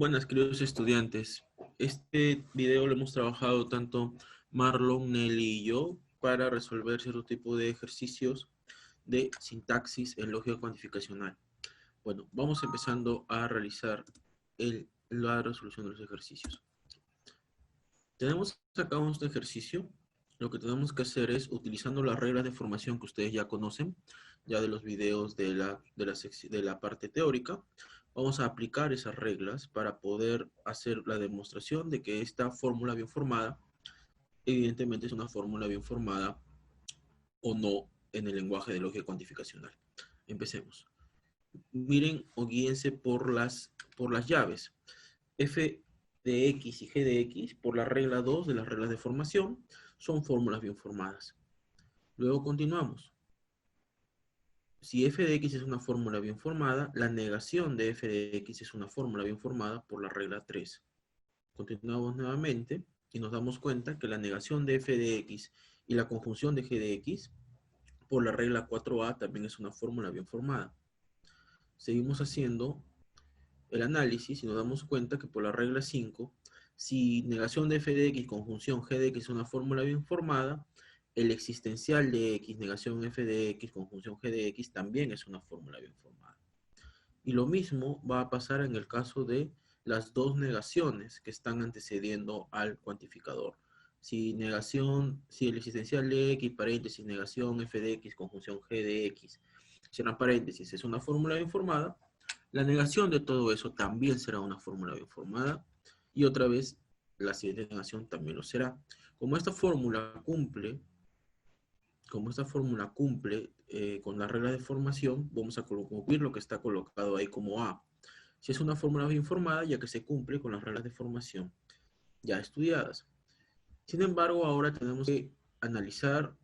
Buenas, queridos estudiantes. Este video lo hemos trabajado tanto Marlon, Nelly y yo para resolver cierto tipo de ejercicios de sintaxis en lógica cuantificacional. Bueno, vamos empezando a realizar la resolución de los ejercicios. Tenemos acá un ejercicio. Lo que tenemos que hacer es, utilizando las reglas de formación que ustedes ya conocen, ya de los videos de la parte teórica, vamos a aplicar esas reglas para poder hacer la demostración de que esta fórmula bien formada, evidentemente es una fórmula bien formada o no en el lenguaje de lógica cuantificacional. Empecemos. Miren o guíense por las llaves. F de X y G de X, por la regla 2 de las reglas de formación, son fórmulas bien formadas. Luego continuamos. Si f de x es una fórmula bien formada, la negación de f de x es una fórmula bien formada por la regla 3. Continuamos nuevamente y nos damos cuenta que la negación de f de x y la conjunción de g de x por la regla 4a también es una fórmula bien formada. Seguimos haciendo el análisis y nos damos cuenta que por la regla 5, si negación de f de x conjunción g de x es una fórmula bien formada, el existencial de x negación f de x conjunción g de x también es una fórmula bien formada. Y lo mismo va a pasar en el caso de las dos negaciones que están antecediendo al cuantificador. Si el existencial de x, paréntesis, negación f de x, conjunción g de x, cierran paréntesis, es una fórmula bien formada, la negación de todo eso también será una fórmula bien formada. Y otra vez, la siguiente negación también lo será. Como esta fórmula cumple con las reglas de formación, vamos a cumplir lo que está colocado ahí como A. Si es una fórmula bien formada, ya que se cumple con las reglas de formación ya estudiadas. Sin embargo, ahora tenemos que analizar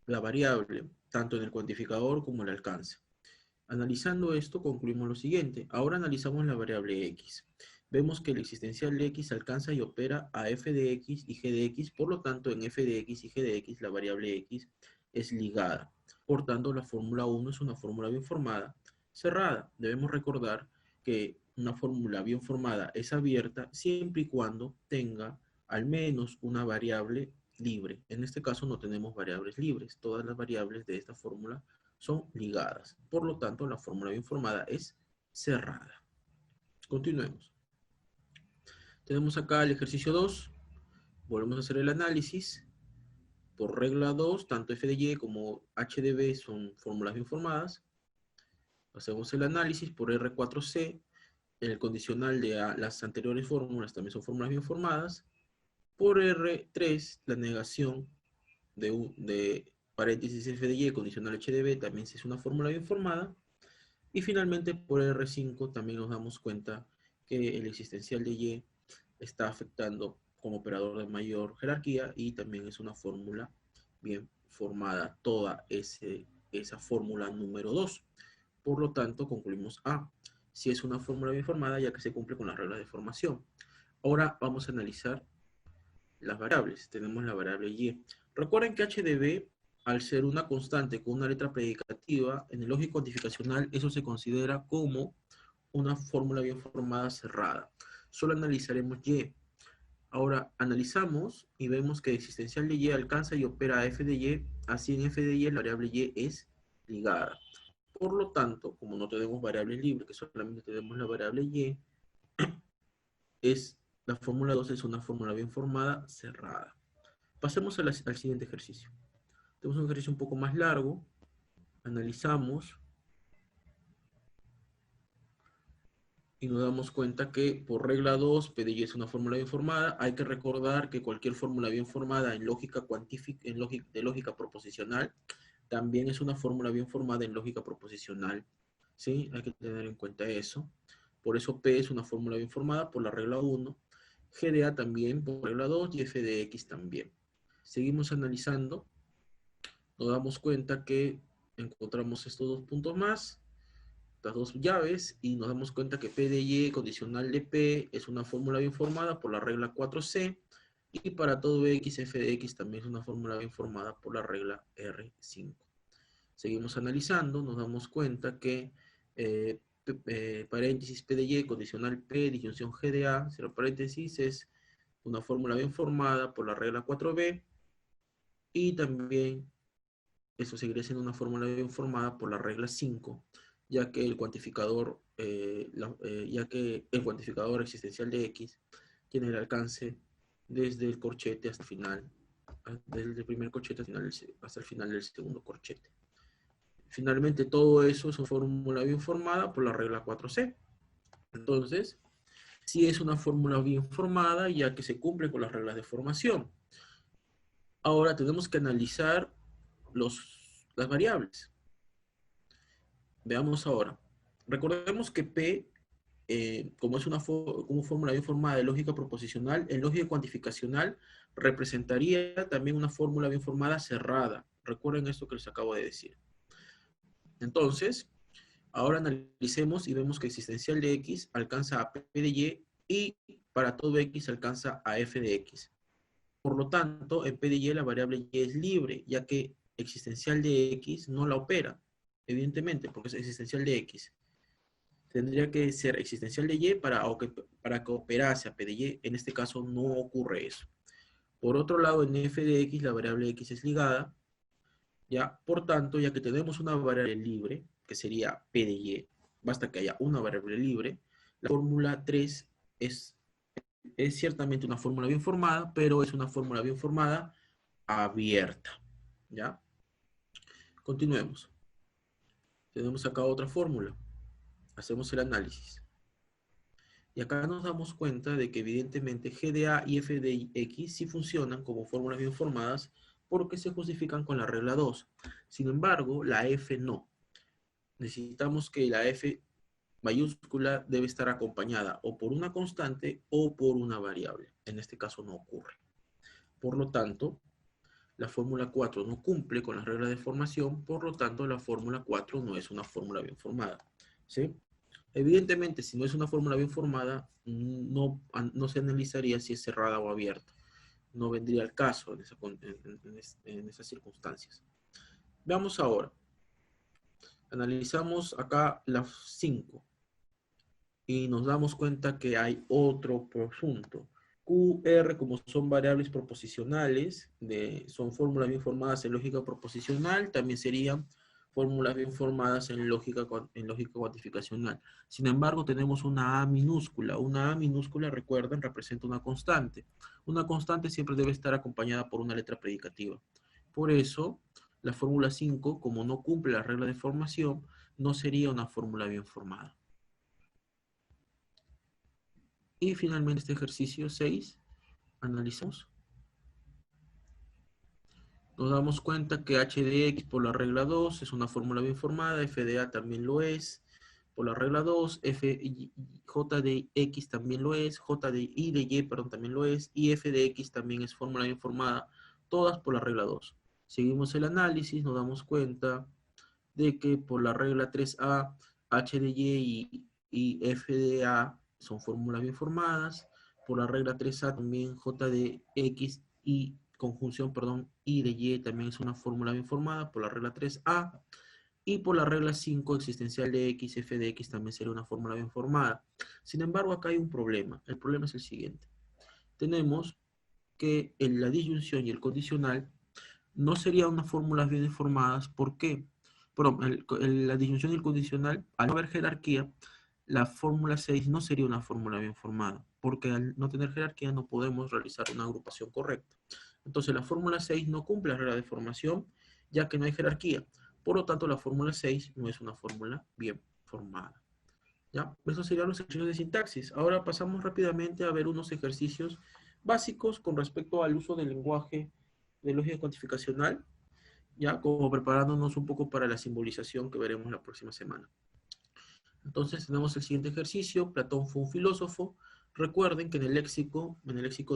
la variable, tanto en el cuantificador como en el alcance. Analizando esto, concluimos lo siguiente. Ahora analizamos la variable x. Vemos que el existencial de x alcanza y opera a f de x y g de x, por lo tanto, en f de x y g de x, la variable x es ligada. Por tanto, la fórmula 1 es una fórmula bien formada, cerrada. Debemos recordar que una fórmula bien formada es abierta siempre y cuando tenga al menos una variable libre. En este caso no tenemos variables libres. Todas las variables de esta fórmula son ligadas. Por lo tanto, la fórmula bien formada es cerrada. Continuemos. Tenemos acá el ejercicio 2. Volvemos a hacer el análisis. Por regla 2, tanto f de y como h de b son fórmulas bien formadas. Hacemos el análisis por R4C. En el condicional de las anteriores fórmulas también son fórmulas bien formadas. Por R3, la negación de paréntesis f de y condicional h de b también es una fórmula bien formada. Y finalmente por R5 también nos damos cuenta que el existencial de y está afectando como operador de mayor jerarquía y también es una fórmula bien formada, esa fórmula número 2. Por lo tanto, concluimos A. Si es una fórmula bien formada, ya que se cumple con las reglas de formación. Ahora vamos a analizar las variables. Tenemos la variable y. Recuerden que h de b, al ser una constante con una letra predicativa, en el lógico cuantificacional eso se considera como una fórmula bien formada cerrada. Solo analizaremos y. Ahora analizamos y vemos que el existencial de y alcanza y opera a f de y, así en f de y la variable y es ligada. Por lo tanto, como no tenemos variables libres, que solamente tenemos la variable y, la fórmula 2 es una fórmula bien formada cerrada. Pasemos al siguiente ejercicio. Tenemos un ejercicio un poco más largo. Analizamos y nos damos cuenta que por regla 2, P de Y es una fórmula bien formada. Hay que recordar que cualquier fórmula bien formada en lógica de lógica proposicional también es una fórmula bien formada en lógica proposicional. ¿Sí? Hay que tener en cuenta eso. Por eso P es una fórmula bien formada por la regla 1. G de A también por regla 2 y F de X también. Seguimos analizando. Nos damos cuenta que encontramos estos dos puntos más, las dos llaves, y nos damos cuenta que P de Y condicional de P es una fórmula bien formada por la regla 4C, y para todo X, F de X también es una fórmula bien formada por la regla R5. Seguimos analizando, nos damos cuenta que paréntesis P de Y, condicional P, disyunción G de A, cierro paréntesis, es una fórmula bien formada por la regla 4b, y también eso seguiría siendo una fórmula bien formada por la regla 5, ya que el cuantificador, existencial de X tiene el alcance desde el corchete hasta el final, desde el primer corchete hasta el final del segundo corchete. Finalmente, todo eso es una fórmula bien formada por la regla 4C. Entonces, sí es una fórmula bien formada, ya que se cumple con las reglas de formación. Ahora tenemos que analizar las variables. Veamos ahora. Recordemos que P, como es una fórmula bien formada de lógica proposicional, en lógica cuantificacional representaría también una fórmula bien formada cerrada. Recuerden esto que les acabo de decir. Entonces, ahora analicemos y vemos que existencial de X alcanza a P de Y y para todo X alcanza a F de X. Por lo tanto, en P de Y la variable Y es libre, ya que existencial de X no la opera, evidentemente, porque es existencial de X. Tendría que ser existencial de Y para que operase a P de Y. En este caso no ocurre eso. Por otro lado, en F de X la variable X es ligada, ¿ya? Por tanto, ya que tenemos una variable libre, que sería P de Y, basta que haya una variable libre, la fórmula 3 es ciertamente una fórmula bien formada, pero es una fórmula bien formada abierta, ¿ya? Continuemos. Tenemos acá otra fórmula. Hacemos el análisis. Y acá nos damos cuenta de que evidentemente G de A y F de X sí funcionan como fórmulas bien formadas porque se justifican con la regla 2. Sin embargo, la F no. Necesitamos que la F mayúscula debe estar acompañada o por una constante o por una variable. En este caso no ocurre. Por lo tanto, la fórmula 4 no cumple con las reglas de formación, por lo tanto la fórmula 4 no es una fórmula bien formada, ¿sí? Evidentemente, si no es una fórmula bien formada, no se analizaría si es cerrada o abierta. No vendría al caso en esas circunstancias. Veamos ahora. Analizamos acá las 5 y nos damos cuenta que hay otro punto. Q, R, como son variables proposicionales, son fórmulas bien formadas en lógica proposicional, también serían fórmulas bien formadas en lógica cuantificacional. Sin embargo, tenemos una A minúscula. Una A minúscula, recuerden, representa una constante. Una constante siempre debe estar acompañada por una letra predicativa. Por eso, la fórmula 5, como no cumple la regla de formación, no sería una fórmula bien formada. Y finalmente este ejercicio 6, analizamos. Nos damos cuenta que h de x por la regla 2 es una fórmula bien formada, f de a también lo es, por la regla 2, j de x también lo es, j de y, perdón, también lo es, y f de x también es fórmula bien formada, todas por la regla 2. Seguimos el análisis, nos damos cuenta de que por la regla 3a, h de y f de a son fórmulas bien formadas, por la regla 3a también j de x y conjunción, perdón, y de y también es una fórmula bien formada por la regla 3a, y por la regla 5 existencial de x, f de x también sería una fórmula bien formada. Sin embargo, acá hay un problema. El problema es el siguiente. Tenemos que en la disyunción y el condicional no serían unas fórmulas bien formadas. ¿Por qué? Bueno, la disyunción y el condicional, al no haber jerarquía, la fórmula 6 no sería una fórmula bien formada, porque al no tener jerarquía no podemos realizar una agrupación correcta. Entonces la fórmula 6 no cumple la regla de formación, ya que no hay jerarquía. Por lo tanto, la fórmula 6 no es una fórmula bien formada. ¿Ya? Esos serían los ejercicios de sintaxis. Ahora pasamos rápidamente a ver unos ejercicios básicos con respecto al uso del lenguaje de lógica cuantificacional, ya como preparándonos un poco para la simbolización que veremos la próxima semana. Entonces tenemos el siguiente ejercicio. Platón fue un filósofo. Recuerden que en el léxico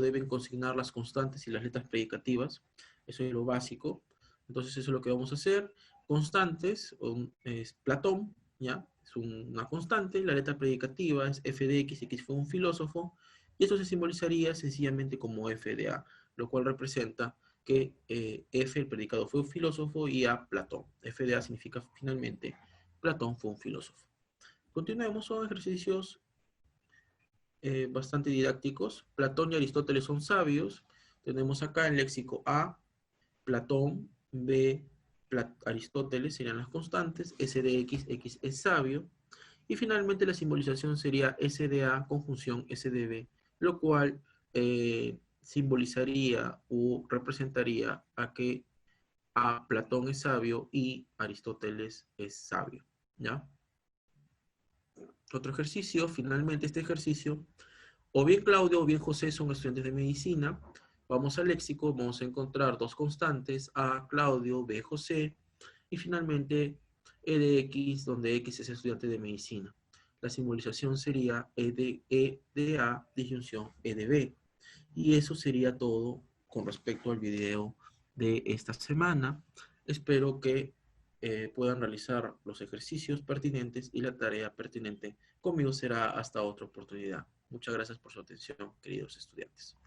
deben consignar las constantes y las letras predicativas. Eso es lo básico. Entonces eso es lo que vamos a hacer. Constantes es Platón, ¿ya? Es una constante. La letra predicativa es f de x, x fue un filósofo. Y esto se simbolizaría sencillamente como f de a, lo cual representa que f, el predicado, fue un filósofo y a Platón. F de a significa finalmente Platón fue un filósofo. Continuemos, son ejercicios bastante didácticos. Platón y Aristóteles son sabios. Tenemos acá en léxico A, Platón, B, Aristóteles serían las constantes, S de X, X es sabio. Y finalmente la simbolización sería S de A conjunción S de B, lo cual simbolizaría o representaría a que A, Platón es sabio y Aristóteles es sabio, ¿ya? Otro ejercicio, finalmente este ejercicio, o bien Claudio o bien José son estudiantes de medicina. Vamos al léxico, vamos a encontrar dos constantes, A, Claudio, B, José, y finalmente E de X, donde X es estudiante de medicina. La simbolización sería E de A, disyunción E de B. Y eso sería todo con respecto al video de esta semana. Espero que puedan realizar los ejercicios pertinentes y la tarea pertinente. Conmigo será hasta otra oportunidad. Muchas gracias por su atención, queridos estudiantes.